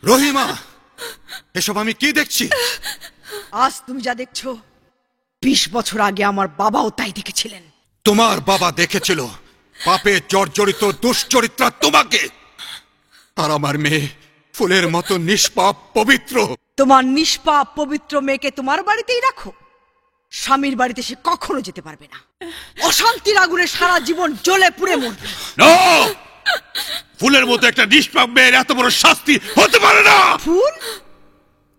রহিমা, এসব আমি কি দেখছি? আজ তুমি যা দেখছো 20 বছর আগে আমার বাবাও তাই দেখেছিলেন। তোমার বাবা দেখেছিল পাপে জর্জরিত দুশ্চরিত্রা তোমাকে, আর আমার মেয়ে ফুলের মতো নিষ্পাপ পবিত্র। তোমার নিষ্পাপ পবিত্র মেয়েকে তোমার বাড়িতেই রাখো, স্বামীর বাড়িতে সে কখনো যেতে পারবে না। অশান্তির আগুনে সারা জীবন জ্বলে পুড়ে মরবে। ফুলের মতো একটা নিষ্পাপ মেয়ের এত বড় শাস্তি হতে পারে না। ফুল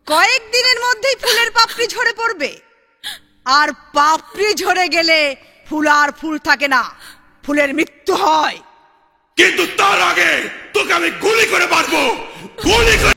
কয়েকদিনের মধ্যেই ফুলের পাপড়ি ঝরে পড়বে, আর পাপড়ি ঝরে গেলে ফুল আর ফুল থাকে না, ফুলের মৃত্যু হয়। কিন্তু তার আগে তোকে আমি গুলি করে মারবো, গুলি করে।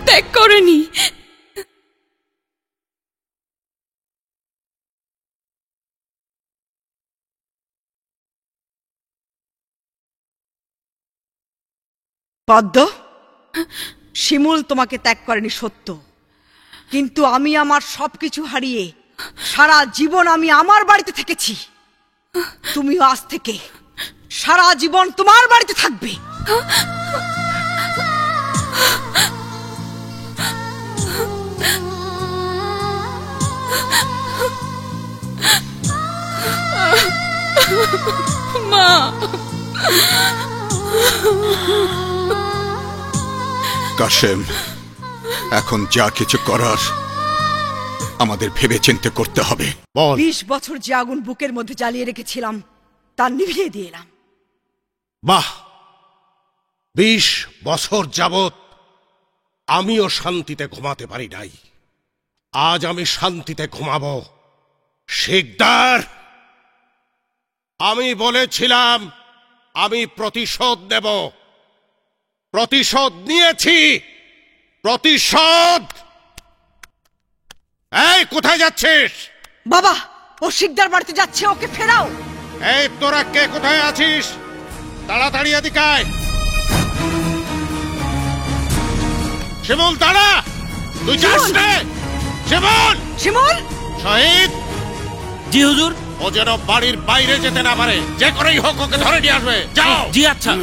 ত্যাগ করেনি। পদ্ম, শিমুল তোমাকে ত্যাগ করেনি সত্য, কিন্তু আমি আমার সবকিছু হারিয়ে সারা জীবন আমি আমার বাড়িতে থেকেছি। তুমি আজ থেকে সারা জীবন তোমার বাড়িতে থাকবে। মা, কাশেম, এখন যা কিছু করার আমাদের ভেবেচিন্তে করতে হবে। 20 বছর যে আগুন বুকের মধ্যে জ্বালিয়ে রেখেছিলাম তা নিভিয়ে দিয়ে এলাম। বাহ, 20 বছর যাবত আমিও শান্তিতে ঘুমাতে পারি নাই, আজ আমি শান্তিতে ঘুমাবো। শিকদার, আমি বলেছিলাম আমি প্রতিশোধ নেব, প্রতিশোধ নিয়েছি। প্রতিশোধ। এই কোথায় যাচ্ছিস? বাবা, ও শিকদার বাড়িতে যাচ্ছে, ওকে ফেরাও। এই তোরা কে কোথায় আছিস? তাড়াতাড়ি এদিকে আয়। শিমুল দাঁড়া, তুই যাস রে। শিমুল! শিমুল! শহীদ! জি হুজুর। ও যেন বাড়ির বাইরে যেতে না পারে, যে করেই হোক ওকে ধরে নিয়ে আসবে। যাও। জি আচ্ছা।